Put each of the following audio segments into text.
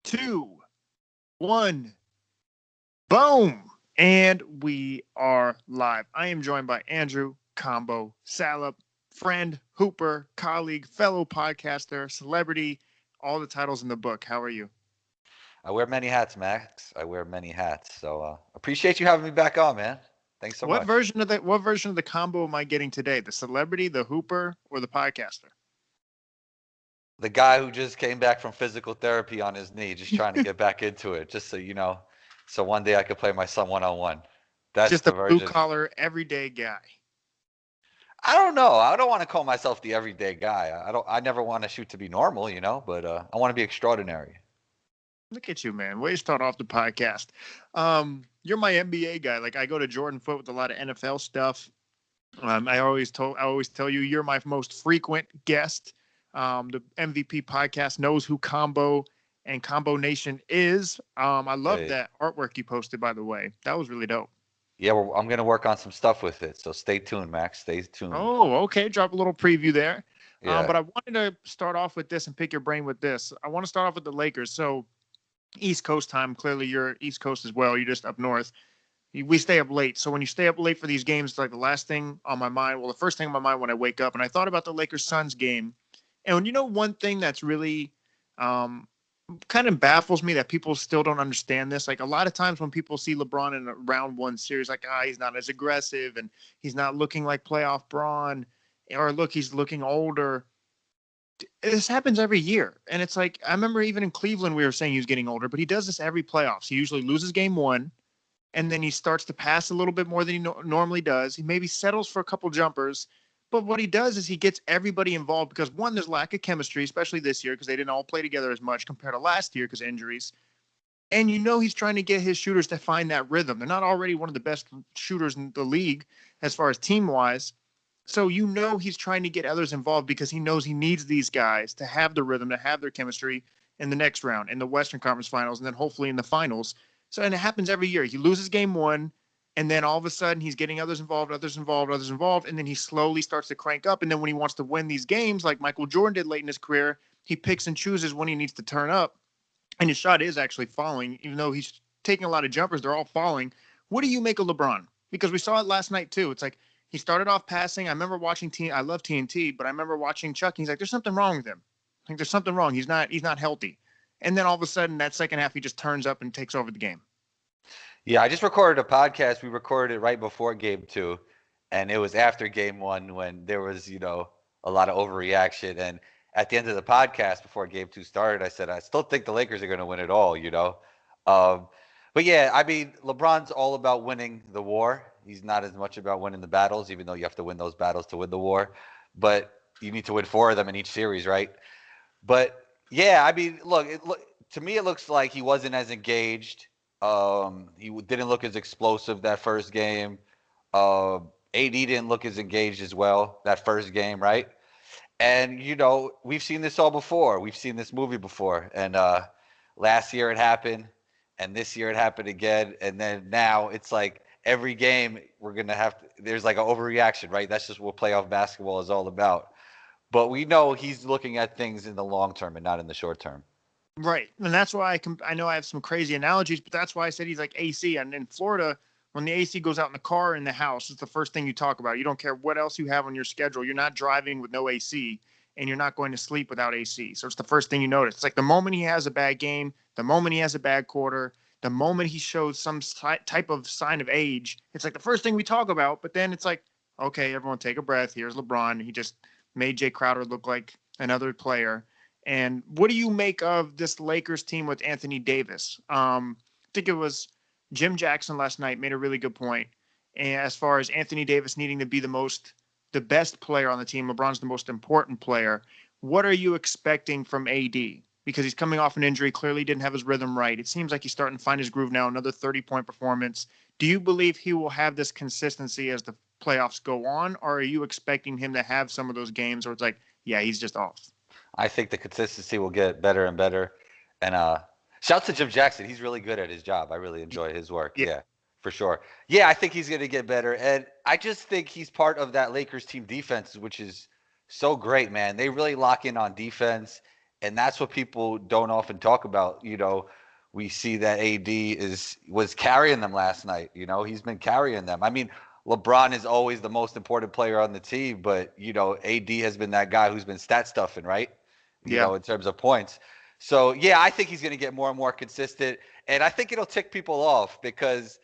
2, 1. Boom. And we are live. I am joined by Andrew, Combo, Salop, friend, hooper, colleague, fellow podcaster, celebrity, all the titles in the book. How are you? I wear many hats, Max. I wear many hats. So appreciate you having me back on, man. Thanks so What much. version of the combo am I getting today? The celebrity, the hooper, or the podcaster? The guy who just came back from physical therapy on his knee, just trying to get back into it, just so you know, so one day I could play my son one-on-one. That's Just a the blue version. collar, everyday guy. I don't know. I don't want to call myself the everyday guy. I don't. I never want to shoot to be normal, but I want to be extraordinary. Look at you, man. Way to start off the podcast. You're my NBA guy. Like I go to Jordan Foot with a lot of NFL stuff. I always tell you you're my most frequent guest. The MVP podcast knows who Combo and Combo Nation is. I love Hey. that artwork you posted, by the way. That was really dope. Yeah, I'm gonna work on some stuff with it. So stay tuned, Max. Stay tuned. Oh, okay. Drop a little preview there. Yeah. But I wanted to start off with this and pick your brain with this. I want to start off with the Lakers. So East Coast time. Clearly, you're East Coast as well. You're just up north. We stay up late. So when you stay up late for these games, it's like the last thing on my mind. Well, the first thing on my mind when I wake up, and I thought about the Lakers Suns game. And one thing that's really kind of baffles me that people still don't understand this. Like a lot of times when people see LeBron in a round one series, like, he's not as aggressive and he's not looking like playoff Braun, or look, he's looking older. This happens every year. And it's like, I remember even in Cleveland, we were saying he was getting older, but he does this every playoffs. He usually loses game one, and then he starts to pass a little bit more than he normally does. He maybe settles for a couple jumpers, but what he does is he gets everybody involved because, one, there's lack of chemistry, especially this year because they didn't all play together as much compared to last year because of injuries. And he's trying to get his shooters to find that rhythm. They're not already one of the best shooters in the league as far as team-wise. So he's trying to get others involved because he knows he needs these guys to have the rhythm, to have their chemistry in the next round, in the Western Conference Finals, and then hopefully in the finals. So, and it happens every year. He loses game one, and then all of a sudden he's getting others involved, and then he slowly starts to crank up. And then when he wants to win these games, like Michael Jordan did late in his career, he picks and chooses when he needs to turn up. And his shot is actually falling, even though he's taking a lot of jumpers, they're all falling. What do you make of LeBron? Because we saw it last night too. It's like he started off passing. I remember watching I love TNT, but I remember watching Chuck. He's like, there's something wrong with him. I think there's something wrong. He's not healthy. And then all of a sudden, that second half, he just turns up and takes over the game. Yeah, I just recorded a podcast. We recorded it right before game two, and it was after game one when there was, a lot of overreaction. And at the end of the podcast before game two started, I said, I still think the Lakers are going to win it all. But yeah, I mean, LeBron's all about winning the war. He's not as much about winning the battles, even though you have to win those battles to win the war. But you need to win 4 of them in each series, right? But yeah, I mean, look, to me, it looks like he wasn't as engaged. He didn't look as explosive that first game. AD didn't look as engaged as well that first game, right? And we've seen this all before. We've seen this movie before. And last year it happened, and this year it happened again. And then now it's like every game we're gonna there's like an overreaction, right? That's just what playoff basketball is all about. But we know he's looking at things in the long term and not in the short term. Right. And that's why I know I have some crazy analogies, but that's why I said he's like AC. And in Florida, when the AC goes out in the car or in the house, it's the first thing you talk about. You don't care what else you have on your schedule. You're not driving with no AC, and you're not going to sleep without AC. So it's the first thing you notice. It's like the moment he has a bad game, the moment he has a bad quarter, the moment he shows some type of sign of age, it's like the first thing we talk about. But then it's like, okay, everyone take a breath. Here's LeBron. He just made Jay Crowder look like another player. And what do you make of this Lakers team with Anthony Davis? I think it was Jim Jackson last night made a really good point. And as far as Anthony Davis needing to be the best player on the team, LeBron's the most important player. What are you expecting from AD? Because he's coming off an injury, clearly didn't have his rhythm right. It seems like he's starting to find his groove now, another 30-point performance. Do you believe he will have this consistency as the playoffs go on, or are you expecting him to have some of those games where it's like, yeah, he's just off? I think the consistency will get better and better. And shouts to Jim Jackson. He's really good at his job. I really enjoy his work. Yeah, for sure. Yeah, I think he's going to get better. And I just think he's part of that Lakers team defense, which is so great, man. They really lock in on defense. And that's what people don't often talk about. We see that AD was carrying them last night. He's been carrying them. I mean, LeBron is always the most important player on the team, but AD has been that guy who's been stat stuffing, right? Yeah. In terms of points. So yeah, I think he's going to get more and more consistent, and I think it'll tick people off because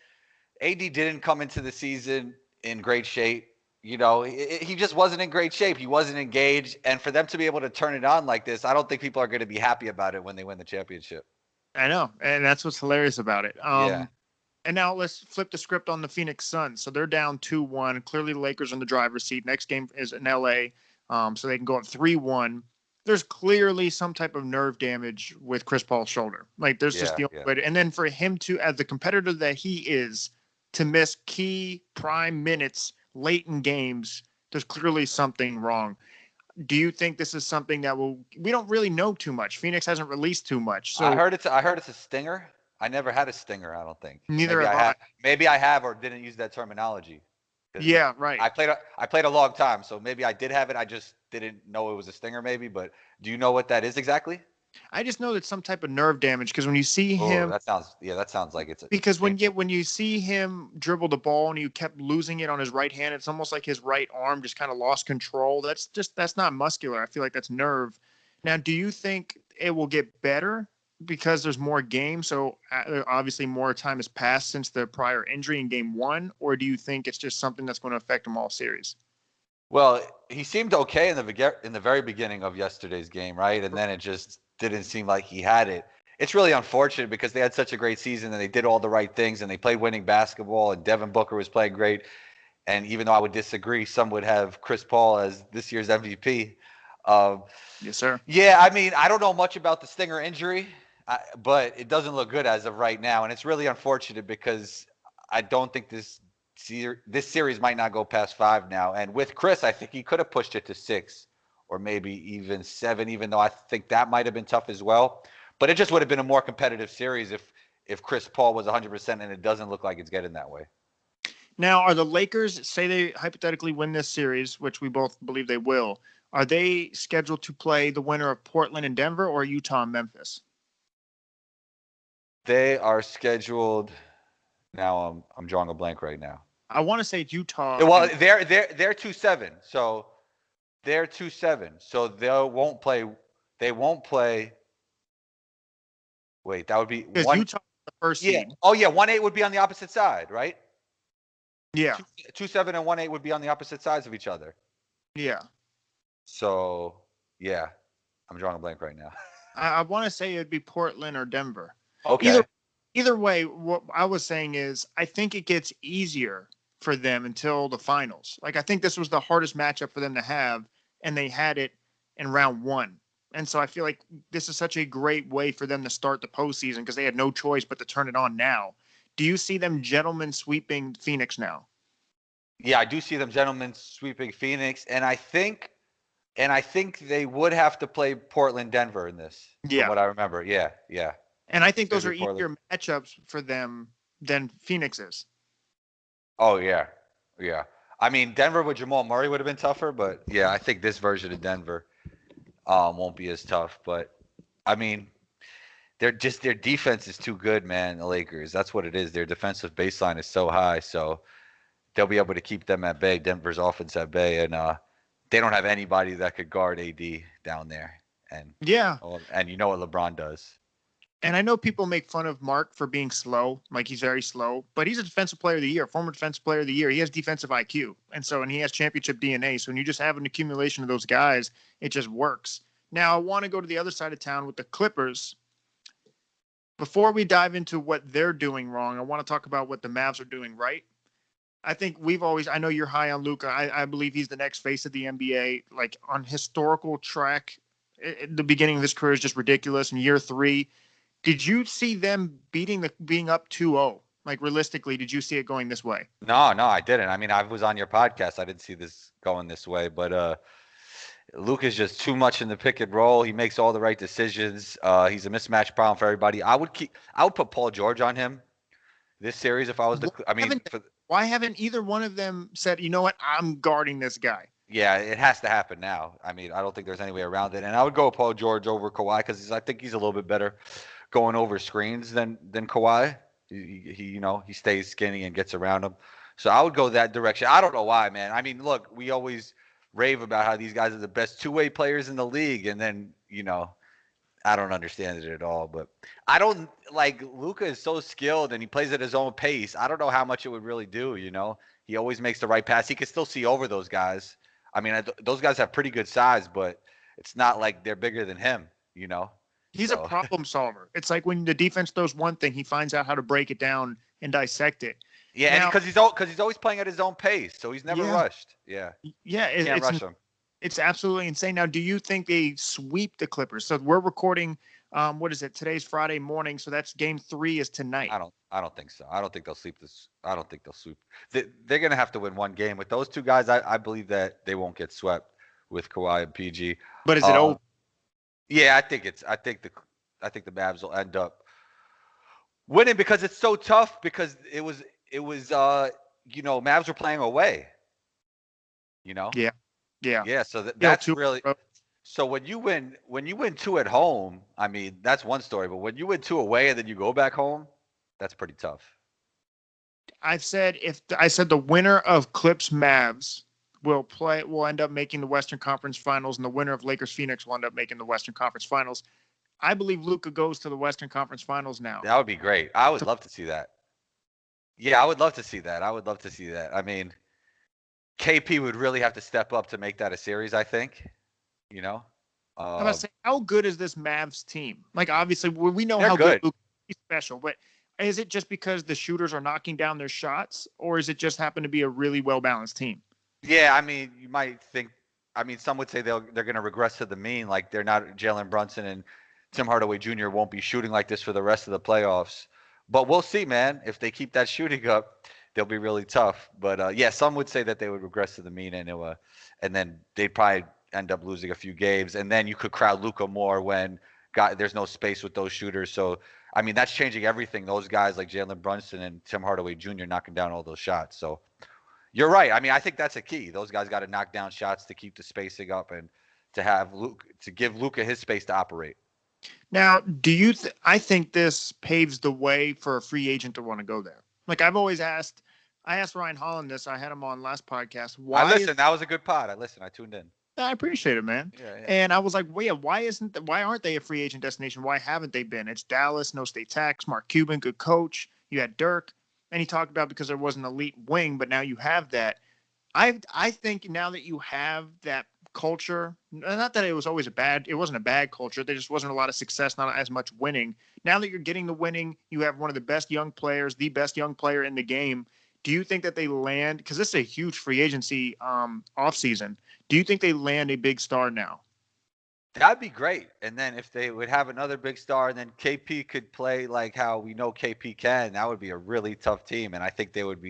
AD didn't come into the season in great shape. He just wasn't in great shape. He wasn't engaged, and for them to be able to turn it on like this, I don't think people are going to be happy about it when they win the championship. I know, and that's what's hilarious about it. Yeah. And now let's flip the script on the Phoenix Suns. So they're down 2-1. Clearly, the Lakers are in the driver's seat. Next game is in LA, so they can go up 3-1. There's clearly some type of nerve damage with Chris Paul's shoulder. Like, there's just the only way to, and then for him to, as the competitor that he is, to miss key prime minutes late in games, there's clearly something wrong. Do you think this is something that we don't really know too much. Phoenix hasn't released too much. So I heard it's a stinger. I never had a stinger, I don't think. Neither have I. Maybe I have or didn't use that terminology. Yeah, right. I played a long time, so maybe I did have it. I just didn't know it was a stinger maybe, but do you know what that is exactly? I just know that some type of nerve damage because when you see him, that sounds like it's because when you see him dribble the ball and you kept losing it on his right hand, it's almost like his right arm just kind of lost control. That's not muscular. I feel like that's nerve. Now, do you think it will get better because there's more games? So obviously more time has passed since the prior injury in game 1, or do you think it's just something that's going to affect him all series? Well, he seemed okay in the very beginning of yesterday's game, right? And then it just didn't seem like he had it. It's really unfortunate because they had such a great season and they did all the right things and they played winning basketball and Devin Booker was playing great. And even though I would disagree, some would have Chris Paul as this year's MVP. Yes, sir. Yeah, I mean, I don't know much about the stinger injury, but it doesn't look good as of right now. And it's really unfortunate because I don't think this series might not go past 5 now. And with Chris, I think he could have pushed it to 6 or maybe even 7, even though I think that might have been tough as well. But it just would have been a more competitive series if Chris Paul was 100%, and it doesn't look like it's getting that way. Now, are the Lakers, say they hypothetically win this series, which we both believe they will, are they scheduled to play the winner of Portland and Denver or Utah and Memphis? They are scheduled. Now I'm drawing a blank right now. I want to say Utah. Well, they're 2-7, so they're 2-7, so they won't play. They won't play. Wait, that would be because Utah the first seed. Oh yeah, 1-8 would be on the opposite side, right? Yeah. 2-7 and 1-8 would be on the opposite sides of each other. Yeah. So yeah, I'm drawing a blank right now. I want to say it'd be Portland or Denver. Okay. Either way, what I was saying is I think it gets easier for them until the finals. Like, I think this was the hardest matchup for them to have, and they had it in round 1. And so I feel like this is such a great way for them to start the postseason because they had no choice but to turn it on now. Do you see them gentlemen sweeping Phoenix now? Yeah, I do see them gentlemen sweeping Phoenix, and I think they would have to play Portland, Denver in this. Yeah. From what I remember. Yeah. And I think those are easier matchups for them than Phoenix is. Oh, yeah. I mean, Denver with Jamal Murray would have been tougher, but yeah, I think this version of Denver won't be as tough. But I mean, their defense is too good, man. The Lakers, that's what it is. Their defensive baseline is so high, so they'll be able to keep them at bay. Denver's offense at bay, and they don't have anybody that could guard AD down there. And and you know what LeBron does. And I know people make fun of Mark for being slow, like he's very slow, but he's a defensive player of the year, former defensive player of the year. He has defensive IQ. And he has championship DNA. So when you just have an accumulation of those guys, it just works. Now I want to go to the other side of town with the Clippers. Before we dive into what they're doing wrong, I want to talk about what the Mavs are doing right. I think I know you're high on Luka. I believe he's the next face of the NBA, like on historical track. The beginning of his career is just ridiculous. In year 3, did you see them being up 2-0? Like, realistically, did you see it going this way? No, I didn't. I mean, I was on your podcast. I didn't see this going this way. But Luke is just too much in the pick and roll. He makes all the right decisions. He's a mismatch problem for everybody. I would put Paul George on him this series if I was the. Why haven't either one of them said, you know what, I'm guarding this guy? Yeah, it has to happen now. I mean, I don't think there's any way around it. And I would go Paul George over Kawhi because I think he's a little bit better going over screens than Kawhi. He stays skinny and gets around him. So I would go that direction. I don't know why, man. I mean, look, we always rave about how these guys are the best two-way players in the league, and then I don't understand it at all. But I don't like Luka is so skilled and he plays at his own pace. I don't know how much it would really do. He always makes the right pass. He can still see over those guys. I mean, those guys have pretty good size, but it's not like they're bigger than him. He's a So problem solver. It's like when the defense throws one thing, he finds out how to break it down and dissect it. yeah, Now, and because he's always playing at his own pace, so he's never rushed. Yeah, yeah, can't rush him. It's absolutely insane. Now, do you think they sweep the Clippers? So we're recording. What is it? Today's Friday morning, so that's Game 3 is tonight. I don't think so. I don't think they'll sweep this. I don't think they'll sweep. They're gonna have to win one game with those two guys. I believe that they won't get swept with Kawhi and PG. But is it over? Yeah, I think the Mavs will end up winning because it's so tough because it was Mavs were playing away. Yeah. So that's really. So when you win two at home, I mean that's one story. But when you win two away and then you go back home, that's pretty tough. I said the winner of Clips Mavs will end up making the Western Conference Finals, and the winner of Lakers Phoenix will end up making the Western Conference Finals. I believe Luka goes to the Western Conference Finals now. That would be great. I would love to see that. Yeah, I would love to see that. I mean, KP would really have to step up to make that a series, I think. I'm about to say, how good is this Mavs team? Like, obviously, we know how good Luka is special, but is it just because the shooters are knocking down their shots, or is it just happen to be a really well-balanced team? Yeah, I mean, you might think. I mean, some would say they're going to regress to the mean, like they're not Jalen Brunson and Tim Hardaway Jr. won't be shooting like this for the rest of the playoffs. But we'll see, man. If they keep that shooting up, they'll be really tough. But yeah, some would say that they would regress to the mean, and then they'd probably end up losing a few games, and then you could crowd Luka more when there's no space with those shooters. So I mean, that's changing everything. Those guys like Jalen Brunson and Tim Hardaway Jr. knocking down all those shots. So you're right. I mean, I think that's a key. Those guys got to knock down shots to keep the spacing up and to give Luka his space to operate. Now, I think this paves the way for a free agent to want to go there. Like I've always asked, I asked Ryan Holland this. I had him on last podcast. That was a good pod. I tuned in. I appreciate it, man. Yeah. And I was like, well, yeah, why aren't they a free agent destination? Why haven't they been? It's Dallas, no state tax, Mark Cuban, good coach. You had Dirk, and he talked about because there was an elite wing, but now you have that. I think now that you have that culture, not that it wasn't a bad culture. There just wasn't a lot of success, not as much winning. Now that you're getting the winning, you have one of the best young players, the best young player in the game. Do you think that they land, because this is a huge free agency offseason, do you think they land a big star now? That'd be great. And then if they would have another big star and then KP could play like how we know KP can, that would be a really tough team. And I think they would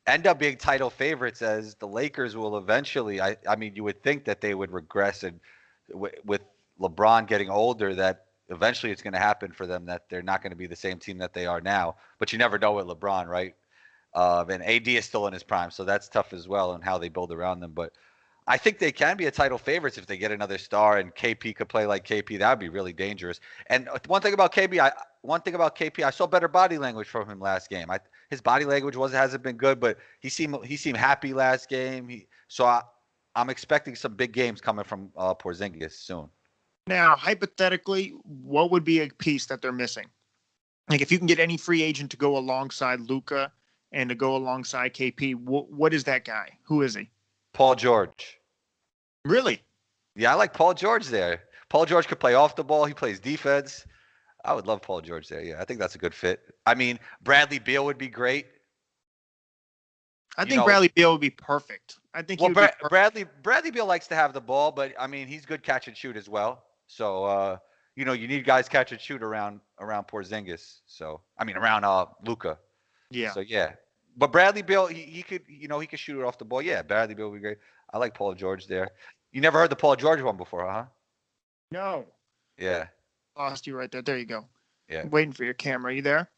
end up being title favorites, as the Lakers will eventually. I mean, you would think that they would regress, and with LeBron getting older, that eventually it's going to happen for them, that they're not going to be the same team that they are now. But you never know with LeBron, right? And AD is still in his prime, so that's tough as well on how they build around them. But I think they can be a title favorites if they get another star and KP could play like KP. That would be really dangerous. And one thing about KP, I saw better body language from him last game. His body language hasn't been good, but he seemed happy last game. I'm expecting some big games coming from Porzingis soon. Now, hypothetically, what would be a piece that they're missing? Like if you can get any free agent to go alongside Luka and to go alongside KP, what is that guy? Who is he? Paul George. Really? Yeah, I like Paul George there. Paul George could play off the ball. He plays defense. I would love Paul George there. Yeah, I think that's a good fit. I mean, Bradley Beal would be great. I think Bradley Beal would be perfect. I think. Well, Bradley Beal likes to have the ball, but I mean, he's good catch and shoot as well. So you need guys catch and shoot around Porzingis. So I mean, around Luka. Yeah. So yeah. But Bradley Beal, he could shoot it off the ball. Yeah, Bradley Beal would be great. I like Paul George there. You never heard the Paul George one before, huh? No. Yeah. Lost you right there. There you go. Yeah. I'm waiting for your camera. Are you there?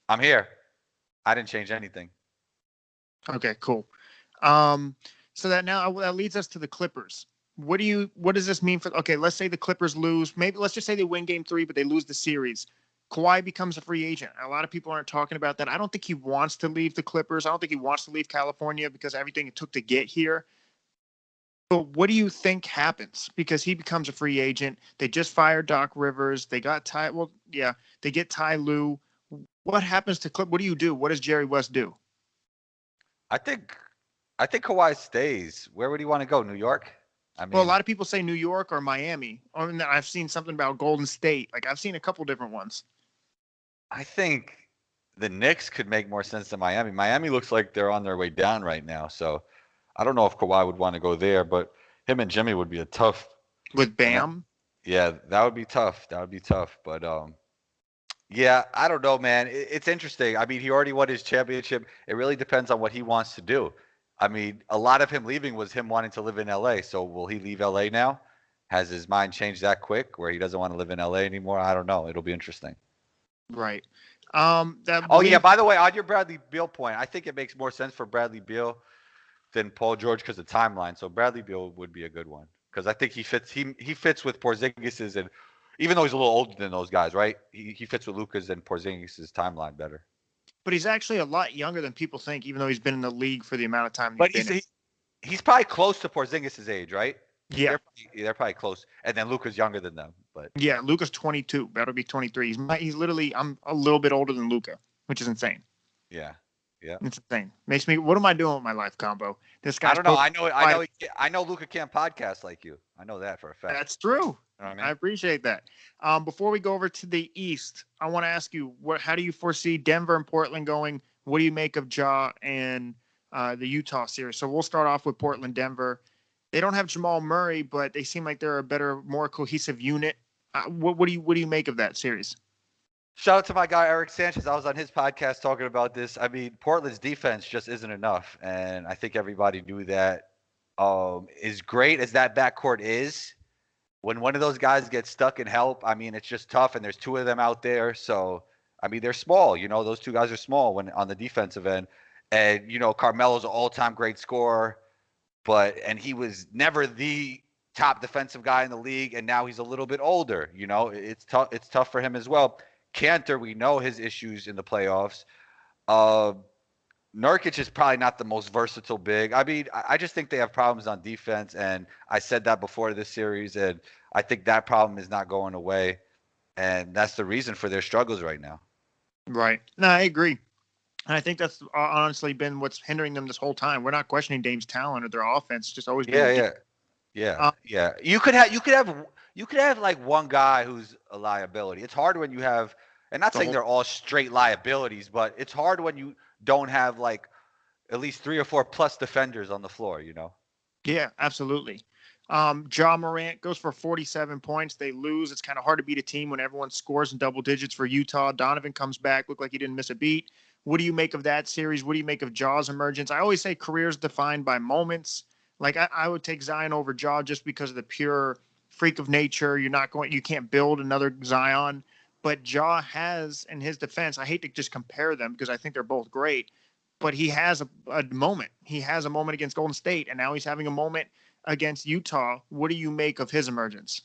I'm here. I didn't change anything. Okay, cool. So that leads us to the Clippers. What does this mean for? Okay, let's say the Clippers lose. Maybe let's just say they win Game 3, but they lose the series. Kawhi becomes a free agent. A lot of people aren't talking about that. I don't think he wants to leave the Clippers. I don't think he wants to leave California because of everything it took to get here. But what do you think happens? Because he becomes a free agent. They just fired Doc Rivers. They got Ty. Well, yeah, they get Ty Lue. What happens to Clip? What do you do? What does Jerry West do? I think Kawhi stays. Where would he want to go? New York? Well, a lot of people say New York or Miami. Or I've seen something about Golden State. Like I've seen a couple different ones. I think the Knicks could make more sense than Miami. Miami looks like they're on their way down right now. So I don't know if Kawhi would want to go there, but him and Jimmy would be a tough. With Bam? Yeah, that would be tough. That would be tough. But yeah, I don't know, man. It's interesting. I mean, he already won his championship. It really depends on what he wants to do. I mean, a lot of him leaving was him wanting to live in LA. So will he leave LA now? Has his mind changed that quick where he doesn't want to live in LA anymore? I don't know. It'll be interesting. Right. Yeah, by the way, on your Bradley Beal point, I think it makes more sense for Bradley Beal than Paul George because of timeline. So Bradley Beal would be a good one because I think he fits with Porzingis, and even though he's a little older than those guys, right? He fits with Luka's and Porzingis' timeline better. But he's actually a lot younger than people think, even though he's been in the league for the amount of time. But he's probably close to Porzingis' age, right? Yeah, they're probably close. And then Luka's younger than them, but yeah, Luka's 22. That'll be 23. He's literally I'm a little bit older than Luka, which is insane. Yeah. It's insane. Makes me. What am I doing with my life, Combo? This guy. I don't know. I know Luka can't podcast like you. I know that for a fact. That's true. You know what I mean? I appreciate that. Before we go over to the East, I want to ask you, how do you foresee Denver and Portland going? What do you make of Ja and the Utah series? So we'll start off with Portland, Denver. They don't have Jamal Murray, but they seem like they're a better, more cohesive unit. What do you make of that series? Shout out to my guy Eric Sanchez. I was on his podcast talking about this. I mean, Portland's defense just isn't enough, and I think everybody knew that. As great as that backcourt is, when one of those guys gets stuck in help, I mean, it's just tough, and there's two of them out there. So, I mean, they're small. You know, those two guys are small when on the defensive end. And, you know, Carmelo's an all-time great scorer, and he was never the top defensive guy in the league, and now he's a little bit older. You know, it's tough. It's tough for him as well. Cantor, we know his issues in the playoffs. Nurkic is probably not the most versatile big. I mean, I just think they have problems on defense, and I said that before this series, and I think that problem is not going away, and that's the reason for their struggles right now. Right. No, I agree. And I think that's honestly been what's hindering them this whole time. We're not questioning Dame's talent or their offense; it's just always been yeah. You could have like one guy who's a liability. It's hard when you have, and not saying they're all straight liabilities, but it's hard when you don't have like at least 3 or 4 plus defenders on the floor, you know? Yeah, absolutely. Ja Morant goes for 47 points. They lose. It's kind of hard to beat a team when everyone scores in double digits for Utah. Donovan comes back, looked like he didn't miss a beat. What do you make of that series? What do you make of Ja's emergence? I always say careers defined by moments. Like I would take Zion over Ja just because of the pure freak of nature. You can't build another Zion, but Ja has, in his defense, I hate to just compare them because I think they're both great, but he has a moment. He has a moment against Golden State, and now he's having a moment against Utah. What do you make of his emergence?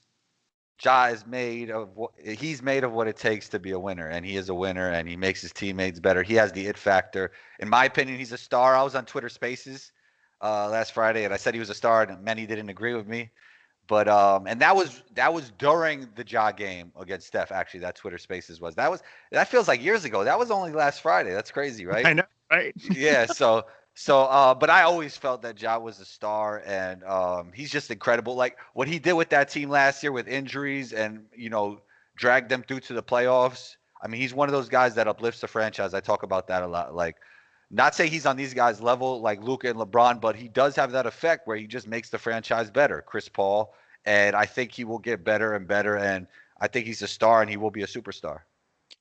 Ja is made of what it takes to be a winner, and he is a winner, and he makes his teammates better. He has the it factor. In my opinion, he's a star. I was on Twitter Spaces last Friday, and I said he was a star, and many didn't agree with me. But and that was during the Ja game against Steph. Actually, that Twitter Spaces that feels like years ago. That was only last Friday. That's crazy, right? I know, right? Yeah. So but I always felt that Ja was a star, and he's just incredible. Like what he did with that team last year with injuries, and dragged them through to the playoffs. I mean, he's one of those guys that uplifts the franchise. I talk about that a lot. Like, not say he's on these guys' level like Luka and LeBron, but he does have that effect where he just makes the franchise better. Chris Paul, and I think he will get better and better, and I think he's a star, and he will be a superstar.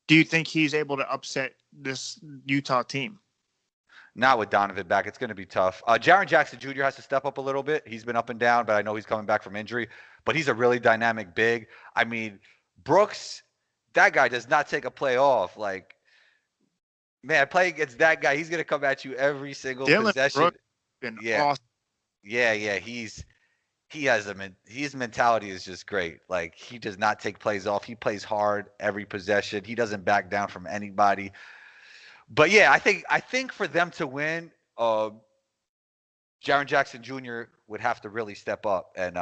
Do you think he's able to upset this Utah team? Not with Donovan back. It's going to be tough. Jaren Jackson Jr. has to step up a little bit. He's been up and down, but I know he's coming back from injury. But he's a really dynamic big. I mean, Brooks, that guy does not take a play off. Like, man, playing against that guy, he's going to come at you every single possession. Brooks been awesome. Yeah. His mentality is just great. Like, he does not take plays off. He plays hard every possession. He doesn't back down from anybody. But yeah, I think for them to win, Jaren Jackson Jr. would have to really step up and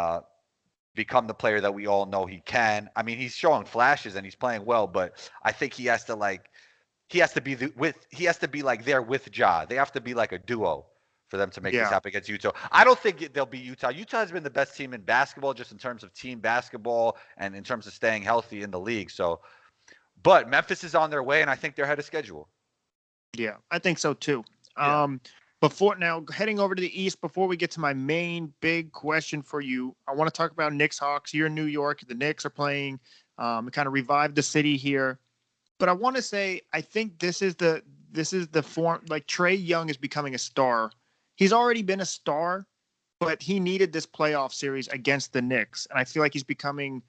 become the player that we all know he can. I mean, he's showing flashes and he's playing well, but I think he has to be like there with Ja. They have to be like a duo for them to make this Yeah. happen against Utah. I don't think they'll be Utah. Utah has been the best team in basketball, just in terms of team basketball and in terms of staying healthy in the league. So, but Memphis is on their way, and I think they're ahead of schedule. Yeah, I think so too. Yeah. Before now, heading over to the East, before we get to my main big question for you, I want to talk about Knicks Hawks. You're in New York. The Knicks are playing. Kind of revived the city here. But I want to say, I think this is the form. Like, Trae Young is becoming a star. He's already been a star, but he needed this playoff series against the Knicks, and I feel like he's becoming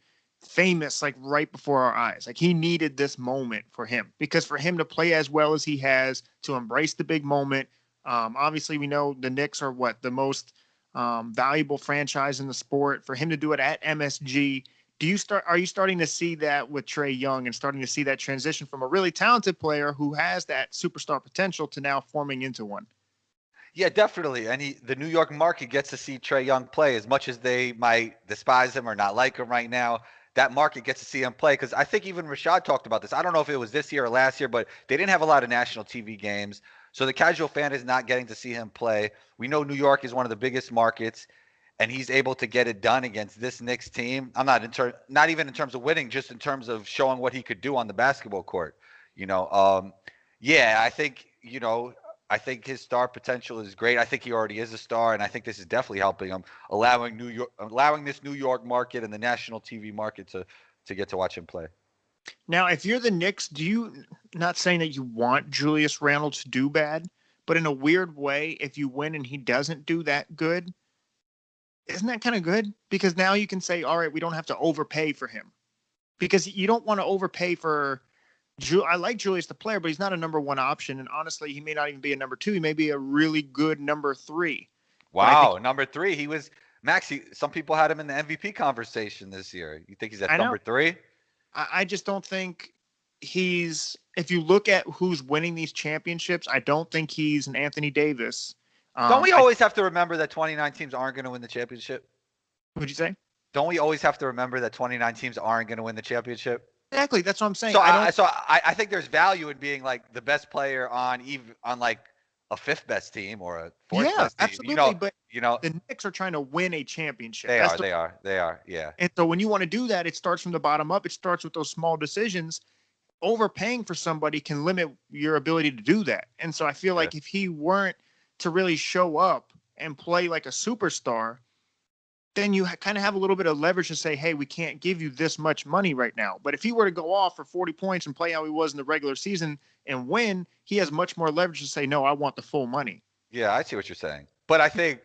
famous like right before our eyes. Like, he needed this moment for him, because for him to play as well as he has, to embrace the big moment. Obviously, we know the Knicks are the most valuable franchise in the sport. For him to do it at MSG, are you starting to see that with Trae Young, and starting to see that transition from a really talented player who has that superstar potential to now forming into one? Yeah, definitely. And the New York market gets to see Trae Young play. As much as they might despise him or not like him right now, that market gets to see him play. Because I think even Rashad talked about this. I don't know if it was this year or last year, but they didn't have a lot of national TV games. So the casual fan is not getting to see him play. We know New York is one of the biggest markets, and he's able to get it done against this Knicks team. I'm not even in terms of winning, just in terms of showing what he could do on the basketball court. Yeah, I think his star potential is great. I think he already is a star, and I think this is definitely helping him, allowing this New York market and the national TV market to get to watch him play. Now, if you're the Knicks, not saying that you want Julius Randle to do bad, but in a weird way, if you win and he doesn't do that good, isn't that kind of good? Because now you can say, all right, we don't have to overpay for him, because you don't want to overpay for. I like Julius the player, but he's not a number one option. And honestly, he may not even be a number two. He may be a really good number three. Wow, number three. He was Max. Some people had him in the MVP conversation this year. You think he's at number three? I just don't think if you look at who's winning these championships, I don't think he's an Anthony Davis. Don't we always have to remember that 29 teams aren't going to win the championship? What'd you say? Don't we always have to remember that 29 teams aren't going to win the championship? Exactly. That's what I'm saying. So I think there's value in being like the best player on like a fifth best team or a fourth best team. Absolutely. But the Knicks are trying to win a championship. They are. Yeah. And so when you want to do that, it starts from the bottom up. It starts with those small decisions. Overpaying for somebody can limit your ability to do that. And so I feel like if he weren't to really show up and play like a superstar, then you kind of have a little bit of leverage to say, hey, we can't give you this much money right now. But if he were to go off for 40 points and play how he was in the regular season and win, he has much more leverage to say, no, I want the full money. Yeah, I see what you're saying. But I think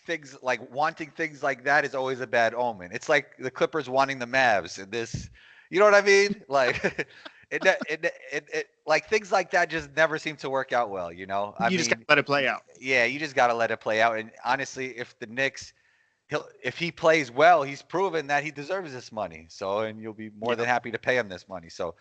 things like wanting things like that is always a bad omen. It's like the Clippers wanting the Mavs and this, you know what I mean? Like it like things like that just never seem to work out well, you know? You just gotta let it play out. Yeah, you just gotta let it play out. And honestly, if the Knicks, if he plays well, he's proven that he deserves this money. So, and you'll be more than happy to pay him this money. So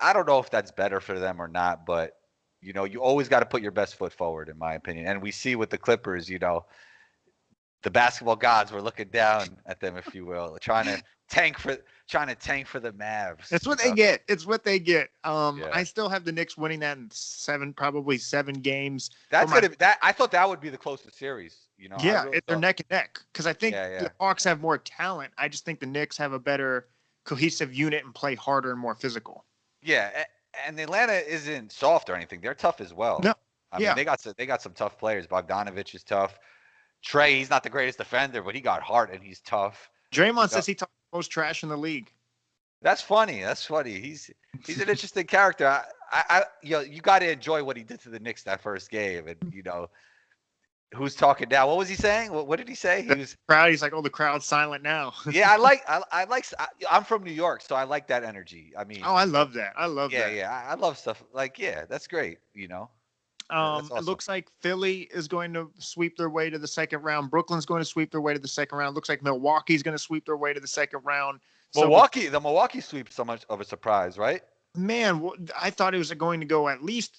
I don't know if that's better for them or not, but you always got to put your best foot forward, in my opinion. And we see with the Clippers, the basketball gods were looking down at them, if you will, trying to tank for the Mavs. That's what they get. It's what they get. I still have the Knicks winning that in probably seven games. I thought that would be the closest series. They're neck and neck, because I think the Hawks have more talent. I just think the Knicks have a better cohesive unit and play harder and more physical. Yeah, and Atlanta isn't soft or anything. They're tough as well. No, I mean, they got some tough players. Bogdanovich is tough. Trae, he's not the greatest defender, but he got heart and he's tough. Draymond says he talks most trash in the league. That's funny. He's an interesting character. You got to enjoy what he did to the Knicks that first game, and who's talking now? What was he saying? What did he say? He was crowd. He's like, "Oh, the crowd's silent now." Yeah, I'm from New York, so I like that energy. I mean, I love that. I love that. Yeah, I love stuff like that's great. That's It awesome. looks like Philly is going to sweep their way to the second round. Brooklyn's going to sweep their way to the second round. Looks like Milwaukee's going to sweep their way to the second round. So with The Milwaukee sweep so much of a surprise, right? man, I thought it was going to go at least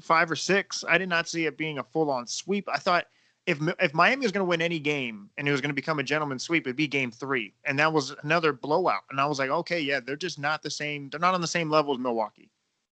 5 or 6. I did not see it being a full on sweep. I thought if Miami was going to win any game and it was going to become a gentleman's sweep, it'd be game 3, and that was another blowout. And I was like, okay, yeah, they're just not the same. They're not on the same level as Milwaukee.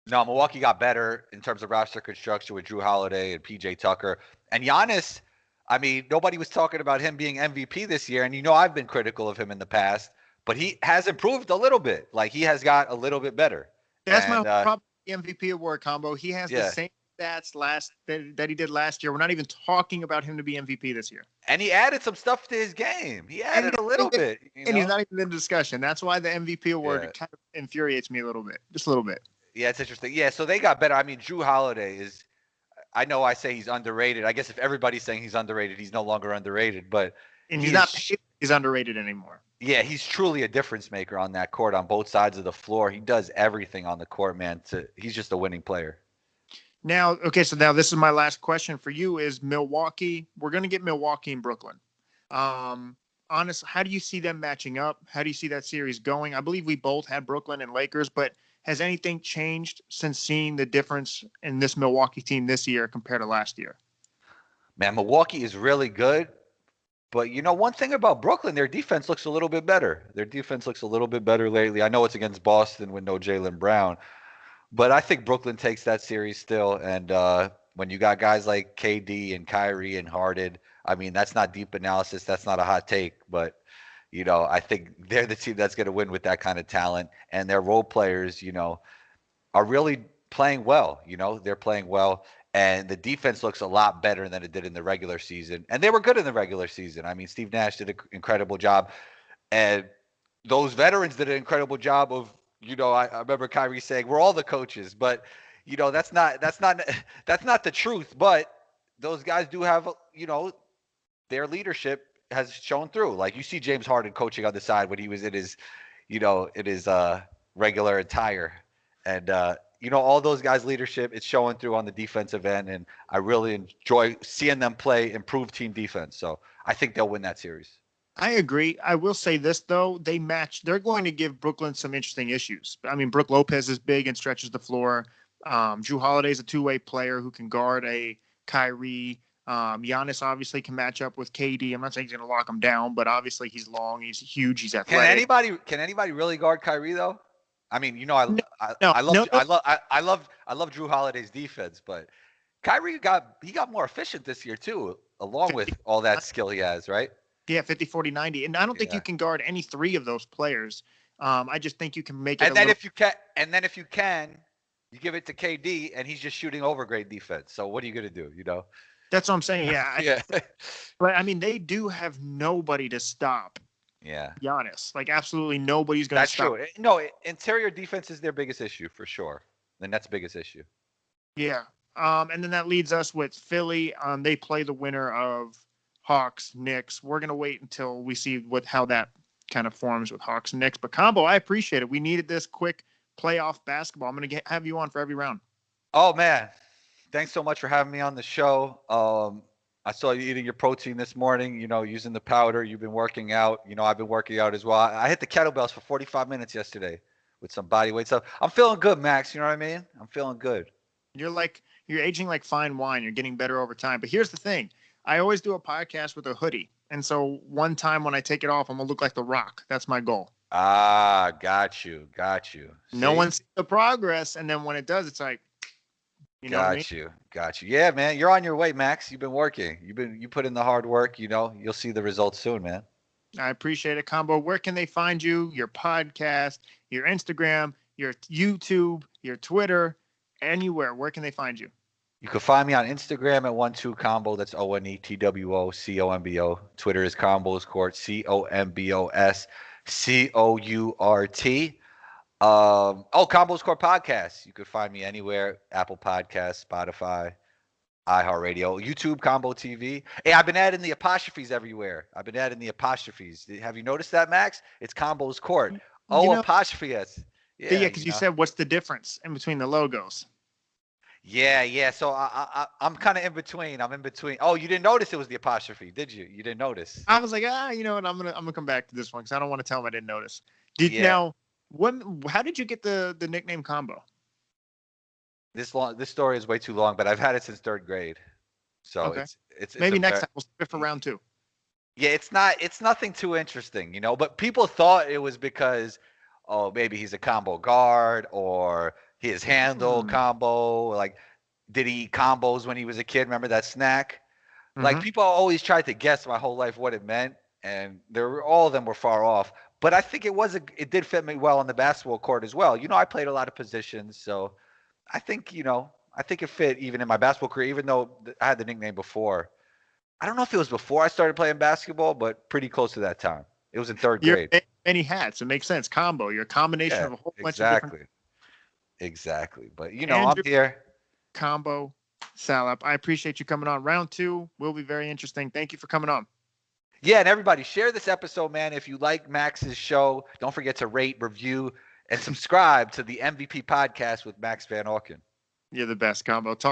No, Milwaukee got better in terms of roster construction with Drew Holiday and PJ Tucker. And Giannis, I mean, nobody was talking about him being MVP this year. And I've been critical of him in the past, but he has improved a little bit. Like, he has got a little bit better. That's my And whole problem with the MVP award combo. He has the yeah, same stats that he did last year. We're not even talking about him to be MVP this year. and he added some stuff to his game. He added a little bit, And he's not even in discussion. That's why the MVP award Yeah. kind of infuriates me a little bit, just a little bit. Yeah, it's interesting. Yeah, so they got better. I mean, Drew Holiday is, I know I say he's underrated. I guess if everybody's saying he's underrated, he's no longer underrated. But And he he's not is, he's underrated anymore. yeah, he's truly a difference maker on that court on both sides of the floor. He does everything on the court, man. He's just a winning player. Now, okay, so now this is my last question for you: is Milwaukee? We're going to get Milwaukee and Brooklyn. Honest, how do you see them matching up? How do you see that series going? I believe we both had Brooklyn and Lakers, but has anything changed since seeing the difference in this Milwaukee team this year compared to last year? Man, Milwaukee is really good. But one thing about Brooklyn, their defense looks a little bit better. Their defense looks a little bit better lately. I know it's against Boston with no Jaylen Brown, but I think Brooklyn takes that series still. And when you got guys like KD and Kyrie and Harden, I mean, that's not deep analysis. That's not a hot take, but I think they're the team that's going to win with that kind of talent. And their role players, are really playing well. They're playing well. And the defense looks a lot better than it did in the regular season. And they were good in the regular season. I mean, Steve Nash did an incredible job. And those veterans did an incredible job of, I remember Kyrie saying, we're all the coaches. But, that's not the truth. But those guys do have, their leadership has shown through. Like, you see James Harden coaching on the side when he was in his, regular attire. And, all those guys' leadership, it's showing through on the defensive end, and I really enjoy seeing them play improved team defense. So I think they'll win that series. I agree. I will say this, though. They're going to give Brooklyn some interesting issues. I mean, Brook Lopez is big and stretches the floor. Drew Holiday is a two-way player who can guard a Kyrie. Giannis obviously can match up with KD. I'm not saying he's going to lock him down, but obviously he's long, he's huge, he's athletic. Can anybody really guard Kyrie, though? I mean, I love Drew Holiday's defense, but Kyrie got more efficient this year too, along with all that skill he has, right? Yeah, 50, 40, 90. And I don't think you can guard any three of those players. I just think you can make it. And then if you can, you give it to KD, and he's just shooting over great defense. So what are you gonna do? That's what I'm saying. Yeah. Yeah. But I mean, they do have nobody to stop. Yeah. Giannis, like absolutely nobody's going to stop. That's true. No, interior defense is their biggest issue for sure. The Nets' biggest issue. Yeah. And then that leads us with Philly. They play the winner of Hawks, Knicks. We're going to wait until we see how that kind of forms with Hawks and Knicks. But Combo, I appreciate it. We needed this quick playoff basketball. I'm going to have you on for every round. Oh, man. Thanks so much for having me on the show. I saw you eating your protein this morning, using the powder. You've been working out. I've been working out as well. I hit the kettlebells for 45 minutes yesterday with some body weight stuff. I'm feeling good, Max. You know what I mean? I'm feeling good. You're aging like fine wine. You're getting better over time. But here's the thing. I always do a podcast with a hoodie. And so one time when I take it off, I'm going to look like The Rock. That's my goal. Ah, got you. No one sees the progress. And then when it does, it's like, Got you. Yeah, man, you're on your way, Max. You've been working. You put in the hard work. You'll see the results soon, man. I appreciate it, Combo. Where can they find you? Your podcast, your Instagram, your YouTube, your Twitter, anywhere. Where can they find you? You can find me on Instagram at 12combo. That's ONETWOCOMBO. Twitter is Combos Court. COMBOSCOURT. Combos Court Podcast. You could find me anywhere: Apple Podcasts, Spotify, iHeartRadio, YouTube, Combo TV. Hey, I've been adding the apostrophes everywhere. Have you noticed that, Max? It's Combos Court. Apostrophe S. Yeah, because you said, what's the difference in between the logos? Yeah. So I'm kind of in between. I'm in between. Oh, you didn't notice it was the apostrophe, did you? You didn't notice? I was like, you know what? I'm gonna come back to this one because I don't want to tell him I didn't notice. Yeah. How did you get the nickname Combo? This story is way too long, but I've had it since third grade. So Okay, it's a maybe next very time we'll skip for round two. yeah. It's nothing too interesting, you know. But people thought it was because maybe he's a combo guard or his handle combo. Like did he eat combos when he was a kid? Remember that snack? Like people always tried to guess my whole life what it meant, and all of them were far off. But I think it did fit me well on the basketball court as well. You know, I played a lot of positions, so I think I think it fit even in my basketball career, even though I had the nickname before. I don't know if it was before I started playing basketball, but pretty close to that time. It was in third You're grade. many hats. It makes sense. Combo. You're a combination Yeah, of a whole bunch of different. exactly. But I'm Andrew, here. Combo, Salop. I appreciate you coming on. Round two will be very interesting. Thank you for coming on. Yeah, and everybody share this episode, man. If you like Max's show, don't forget to rate, review, and subscribe to the MVP podcast with Max Van Auken. You're the best, Combo. Talk